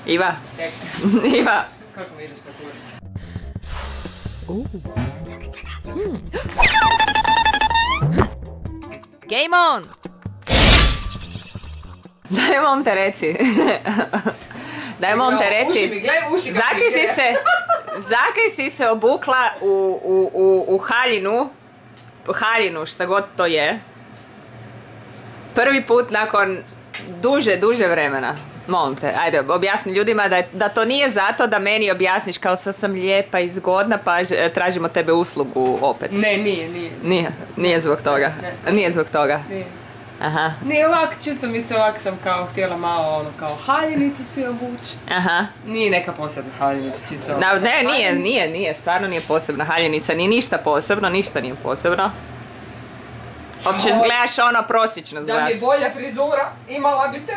Iva. Iva. Kako mi ideš na kurac? Game on! Daj mom te reci. Daj mom te reci. Uši mi, gledaj uši kako mi Zakaj si se obukla u haljinu, šta god to je. Prvi put nakon duže vremena. Molim te, ajde, objasni ljudima da to nije zato da meni objasniš kao sva sam lijepa i zgodna pa tražimo tebe uslugu opet. Ne, nije. Nije zbog toga. Nije zbog toga. Nije. Aha. Nije ovak, čisto mi se ovak sam kao htjela malo ono kao haljinicu si obući. Aha. Nije neka posebna haljenica, čisto ovak. Ne, nije, stvarno nije posebna haljenica, ni ništa posebno, ništa nije posebno. Uopće izgledaš ono prosječno, Da izgledaš. mi je bolja frizura, imala bi te.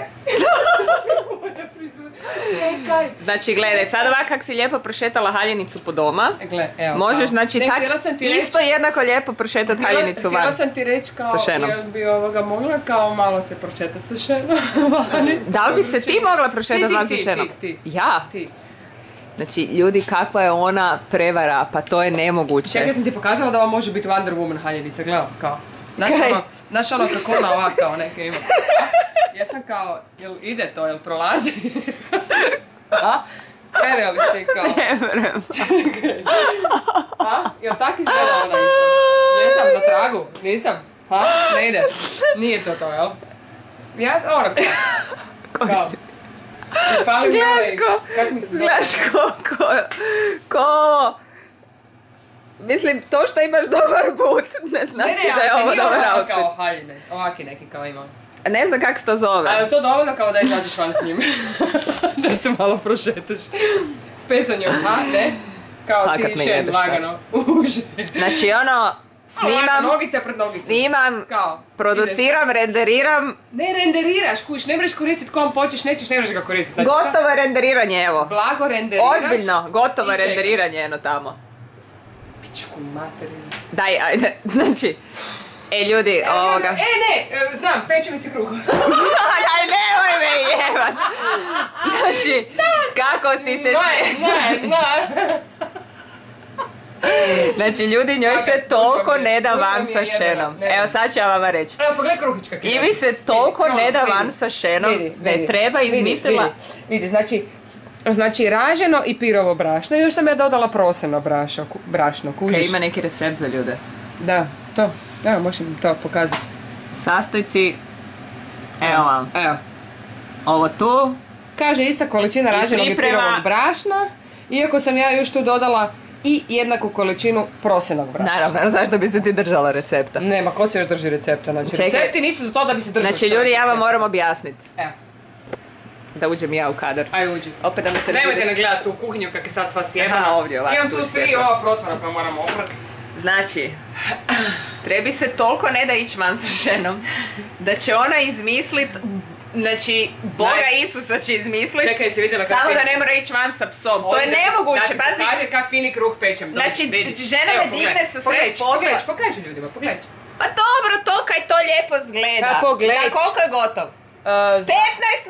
Bolja frizura. Čekaj. Znači, gledaj, sad ovak kak si lijepo prošetala haljenicu po doma, Gle, evo. možeš, znači, Ne, tak htjela sam ti isto jednako lijepo prošetati haljenicu van. Htjela sam ti reći kao, Sa šenom. jel bi mogla kao malo se prošetati sa šenom. Da li bi se ti mogla prošetati van sa šenom? Ti. Ja? Ti. Znači, ljudi, kakva je ona prevara, pa to je nemoguće. Čekaj, sam ti pokazala da vam može biti Wonder Woman haljenica, gledaj, kao. Znaš ono kako ona ovak kao neke ima. Jesam kao, jel ide to, jel prolazi? A? Vere li ti kao? Ne vrem. Čekaj. A? Jel tak izgleda ona isto? Jesam na tragu? Nisam? Ha? Ne ide? Nije to, jel? Ja, ono kao. Gledaš ko... Mislim, to što imaš dobar but, ne znači da je ovo dobar outfit. outfit. Kao haljine, ovaki neki kao imam. Ne znam kako se to zove. A je to dovoljno kao da izađeš van s njim? Da se malo prošetaš. S pesonjom, ha? Ne? Kao Fakat ti me šen, jebeš, lagano. Uže. Znači ono, Nogica pred nogicom. snimam, Kao, produciram, renderiram. ne renderiraš, kuš, ne možeš koristiti kom počeš, nećeš, ne možeš ga koristiti. Znači, Gotovo renderiranje, evo. blago renderiraš. Ozbiljno, gotovo i čekaš. renderiranje, eno tamo. Pičku materinu. Daj, ajde, znači... ljudi, ovoga... Ne, znam, peče mi se kruh. Daj, nemoj me jebat. Znači, kako si se... Znači, ljudi, njoj se toliko ne da van sa šenom. Evo, sad ću ja vama reći. Evo, pogledaj kruhička. I mi se toliko ne da van sa šenom, da je treba izmislila... Vidi, znači raženo i pirovo brašno. I još sam ja dodala proseno brašno, kužiš? Kaj ima neki recept za ljude? Da, to. Evo, možeš mi to pokazati. Sastojci... Evo vam. Evo. Ovo tu. Kaže, ista količina raženog i pirovog brašna. Iako sam ja još tu dodala i jednaku količinu prosenog brašna. Naravno, zašto bi se ti držala recepta? Nema, ko se još drži recepta? Znači, recepti nisu za to da bi se držali. Znači, ljudi, ja vam moram objasniti. Evo. Da uđem ja u kadar. Aj, uđi. Opet da me se... Nemojte ne gledati u kuhinju kak je sad sva sjebana. Aha, ovdje ovako. Imam tu svi ova protvora pa moramo oprati. Znači, trebi se toliko ne da ići van sa ženom, da će ona izmislit, znači, Boga Isusa će izmislit, čekaj, si vidjela samo da ne mora ići van sa psom. To je nemoguće, pazi. Kaže kak fini kruh pečem. Znači, žena me digne sa sred posla. Pokaži ljudima, pogledaj. Pa dobro, to kaj to lijepo zgleda. Pa pogledaj. Za koliko je gotov? 15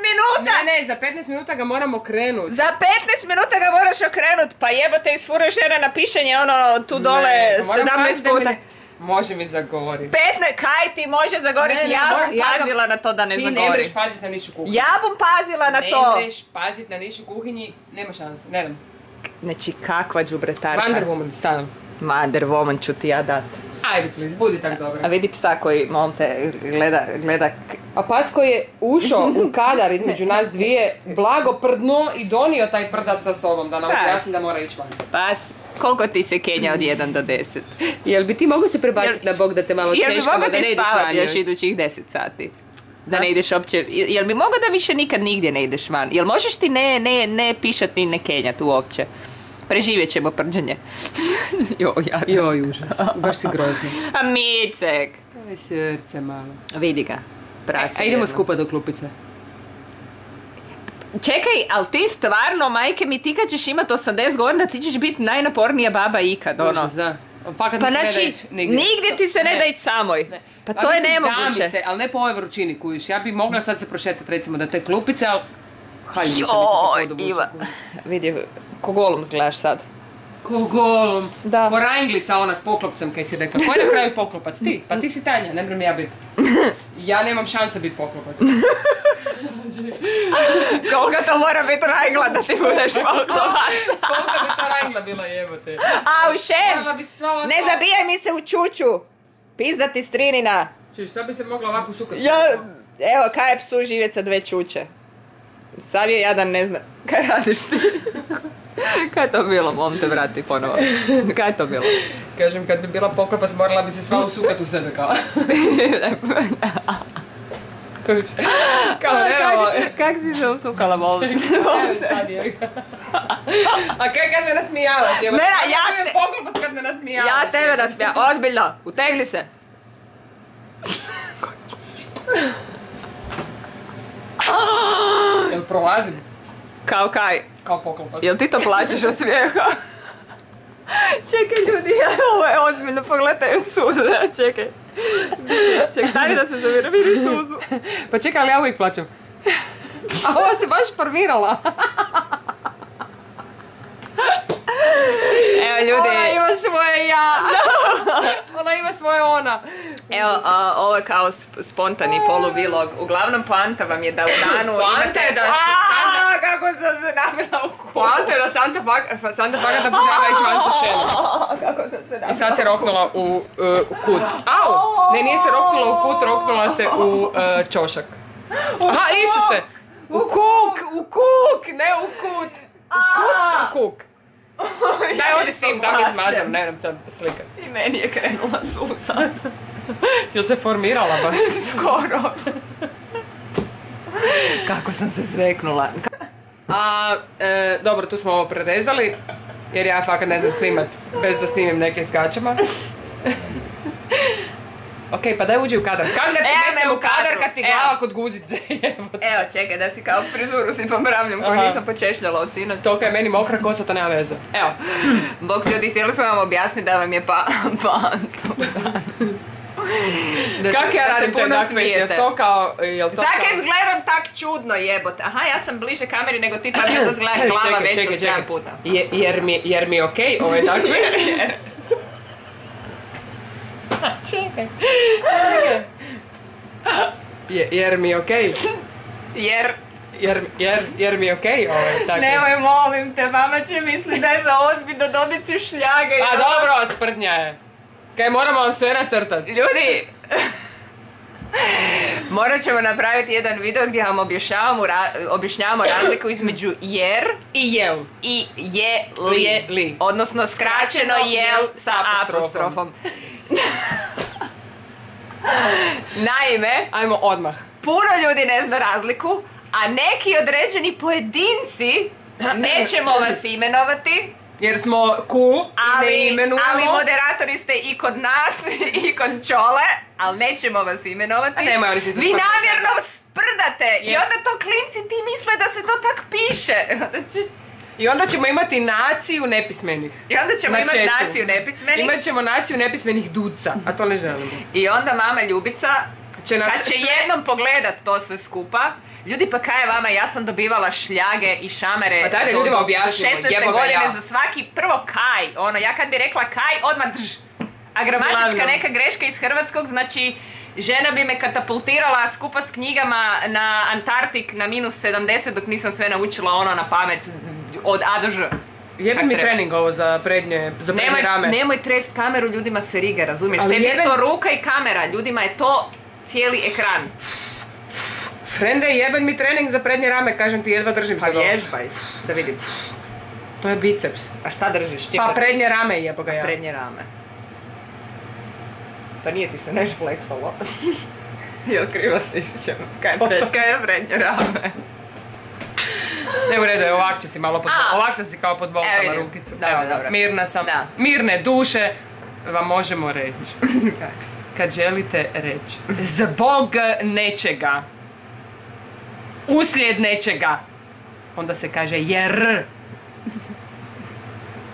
minuta! Ne, za 15 minuta ga moramo krenut. Za 15 minuta ga moraš okrenut, pa jebote isfuraš žena na pišanje ono tu dole 17 puta. Može mi zagoriti. 15, kaj ti može zagoriti? Ja bom pazila na to da ne zagori. Ti ne mreš pazit na nišu kuhinji. Ja bom pazila na to. Ne mreš pazit na nišu kuhinji, nema šanse, ne dam. Znači, kakva džubretarka. Wonder Woman, stavim. Wonder Woman ću ti ja dat. Ajde, please, budi tak dobra. A vidi psa koji, mom te, gleda... A pas koji je ušao u kadar između nas dvije, blago prdno i donio taj prdac sa sobom, da nam objasni da mora ići van. Pas, koliko ti se kenja od 1 do 10? Jel bi ti mogo se prebaciti na Bog da te malo češkamo, da ne ideš van? Jel bi mogo ti spavati još idućih 10 sati? Da ne ideš uopće, jel bi mogo da više nikad nigdje ne ideš van? Jel možeš ti ne pišat ni ne kenjat uopće? Preživjet ćemo prđenje. Joj, užas. Baš si grozni. A Micek. To je srce malo. Vidi ga. A idemo skupa do klupice. Čekaj, ali ti stvarno, majke mi, ti kad ćeš imat 80 godina, ti ćeš biti najnapornija baba ikad, ono. Užas, da. Pa znači, nigdje ti se ne da ići samoj. Ne. Pa to je mislim, da nemoguće. mi se, ali ne po ovoj vrućini, kujiš. Ja bi mogla sad se prošetati recimo do te klupice, ali... Joj, Iva. Vidi, ko golum izgledaš sad. Ko golum. Da. Ko ranglica ona s poklopcem, kaj si rekla. Ko je na kraju poklopac? Ti? Pa ti si Tanja, ne mrem ja biti. Ja nemam šanse biti poklopac. Koliko to mora biti rangla da ti budeš poklopac? Koliko bi to rangla bila, jebote? Au, šen! Trebala bi se sva ovako... Ne zabijaj mi se u čuču! Pizda ti strinina! Čuš, sad bi se mogla ovako sukati. Evo, kaj je psu živjet sa 2 čuče? Sad je jadan, ne znam. Kaj radiš ti? Kaj je to bilo? Mom te vrati ponovo. Kaj je to bilo? Kažem, kad bi bila poklopac, morala bi se sva usukat u sebe kao. Kuš. Kao ne, Kak si se usukala, molim? sad je. A kaj kad me nasmijavaš? Evo, Ne, ja te... poklopac kad me nasmijavaš. Ja tebe nasmijam. Ozbiljno. Utegli se. Jel prolazim? Kao kaj? Kao poklopac. Jel ti to plaćeš od smijeha? Čekaj ljudi, ovo je ozbiljno, pogledaj suzu, čekaj. Čekaj, stani da se zavira, vidi suzu. Pa čekaj, ali ja uvijek plaćam. A ova se baš formirala. Evo ljudi. Ona ima svoje ja. Ona ima svoje ona. Evo, ovo je kao spontani poluvilog. Uglavnom poanta vam je da u danu Poanta je da se Santa... kako sam se nabila u kutu. Poanta je da Santa Fagata požava ići van sa šenom. Kako sam se nabila. I sad se roknula u kut. Au! Ne, nije se roknula u kut, roknula se u čošak. Aha, Isuse! U kuk, ne u kut. U kuk. Daj ovdje sim, da mi izmazam, ne nam te slikat. I meni je krenula suza. Jel se formirala baš? Skoro. Kako sam se sveknula. Dobro, tu smo ovo prerezali, jer ja fakat ne znam snimat bez da snimim neke s gaćama. Ok, pa daj uđi u kadar. Kako da ti metnem u kadar kad ti glava kod guzice? Evo, čekaj, da si kao frizuru si pomravljam koju nisam počešljala od sinoć. Toliko je meni mokra kosa, to nema veze. Evo. Bog ljudi, htjeli sam vam objasniti da vam je pantu. Kak ja radim te dakve, to kao... Zaka izgledam tak čudno, jebote. Aha, ja sam bliže kameri nego ti, pa mi onda izgleda glava već od 7 puta. Jer mi je okej, ovaj dakve. Čekaj. Jer mi je okej. Jer mi je okej, tako. Nemoj, molim te, mama će misli da je za ozbiljno dobit ću šljage. A dobro, sprdnja je. Kaj, moramo vam sve nacrtat. Ljudi, morat ćemo napraviti jedan video gdje vam objašnjavamo razliku između jer i jel. I je-li. Odnosno skraćeno jel sa apostrofom. Naime, ajmo odmah. Puno ljudi ne zna razliku, a neki određeni pojedinci, nećemo vas imenovati, jer smo cool i ne imenujemo. Ali moderatori ste i kod nas i kod Čole, ali nećemo vas imenovati. A nemoj, oni si vi namjerno sprdate i onda to klinci ti misle da se to tak piše. I onda ćemo imati naciju nepismenih. I onda ćemo imati naciju nepismenih. Imat ćemo naciju nepismenih duca, a to ne želimo. I onda mama Ljubica, kad će jednom pogledat to sve skupa, ljudi, pa kaj je vama, ja sam dobivala šljage i šamere pa tada ljudima objasnimo, 16. godine za svaki, prvo kaj, ono, ja kad bi rekla kaj, odmah drž. A gramatička neka greška iz hrvatskog, znači, žena bi me katapultirala skupa s knjigama na Antarktik na -70 dok nisam sve naučila ono na pamet od A do Ž. Jebe mi trening ovo za prednje rame. Nemoj trest kameru, ljudima se riga, razumiješ? Tebi je to ruka i kamera, ljudima je to cijeli ekran. Frende, jeben mi trening za prednje rame, kažem ti, jedva držim se dobro. Pa vježbaj, da vidim. To je biceps. A šta držiš? Pa prednje rame jebo ga ja. Prednje rame. Pa nije ti se neš fleksalo. Jel krivo slišćemo? Kaj je prednje rame? Ne, u redu je, ovak ću si malo ovak sam si kao podbolkala rukicu. Dobro. Mirna sam. Mirne duše vam možemo reći. Kad želite reći zbog nečega, uslijed nečega, onda se kaže jer.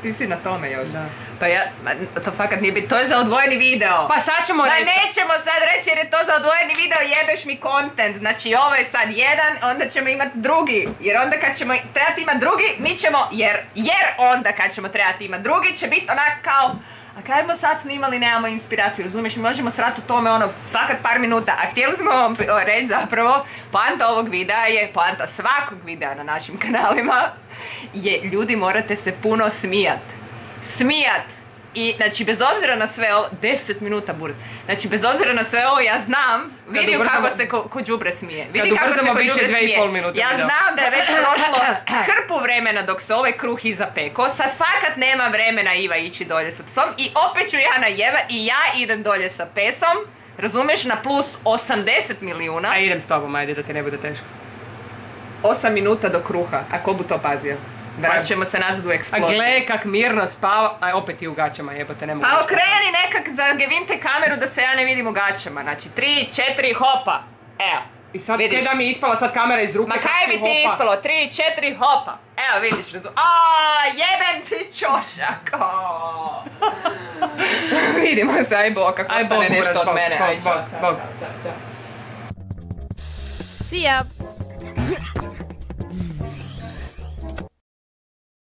Ti si na tome još. Da. Pa ja, to fakat nije bit, to je za odvojeni video. Pa sad ćemo reći. Nećemo sad reći jer je to za odvojeni video, jebeš mi content. Znači ovo je sad jedan, onda ćemo imati drugi. Jer onda kad ćemo trebati imati drugi, mi ćemo, jer onda kad ćemo trebati imati drugi, će biti onak kao, a kaj smo sad snimali, nemamo inspiraciju, razumiješ, mi možemo srati u tome fakat par minuta. A htjeli smo vam reći zapravo, poanta ovog videa je, poanta svakog videa na našim kanalima, je ljudi morate se puno smijat. I, znači, bez obzira na sve ovo, 10 minuta buret. Znači, bez obzira na sve ovo, ja znam, vidi kako se ko đubre smije. Vidi kako se ko đubre smije. Ja znam da je već prošlo hrpu vremena dok se ovaj kruh izapeko. Sad fakat nema vremena Iva ići dolje sa psom. I opet ću ja najeba i ja idem dolje sa pesom. Razumiješ, na plus 80 milijuna. A idem s tobom, ajde, da ti ne bude teško. 8 minuta do kruha, a ko bu to pazio? Vratit ćemo se nazad u eksploziju. A gle kak mirno spava, a opet i u gaćama jebote, ne mogu. Pa okreni nekak za gevinte kameru da se ja ne vidim u gaćama, znači 3, 4, hopa, evo. I sad vidiš da mi je ispala sad kamera iz ruke. Ma kaj bi ti ispalo, 3, 4, hopa, evo vidiš, jebem ti ćošak, vidimo se, aj Bog, kako ostane nešto od mene, aj Bog. See ya.